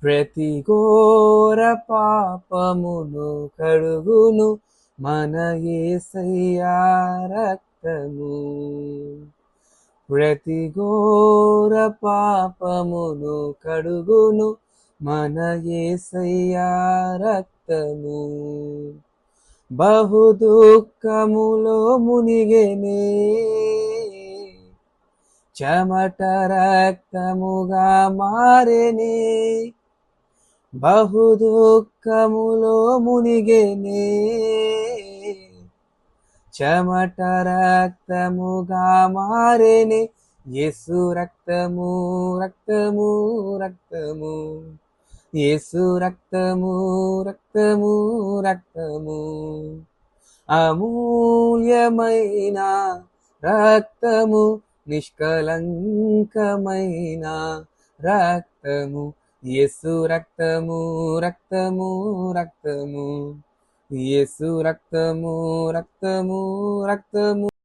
ప్రతి ఘోర పాపమును కడుగును మన యేసయ్యా రక్తము. ప్రతి ఘోర పాపమును కడుగును మన యేసయ్యా రక్తము. బహు దుఃఖములో మునిగెనే, చెమట రక్తముగా మారెనే. బహు దుఃఖములో మునిగెనే, చెమట రక్తముగా మారెనే. యేసు రక్తము రక్తము రక్తము, యేసు రక్తము రక్తము రక్తము, అమూల్యమైన రక్తము, నిష్కలంకమైన రక్తము. యేసు రక్తము రక్తము రక్తము, యేసు రక్తము రక్తము రక్తము.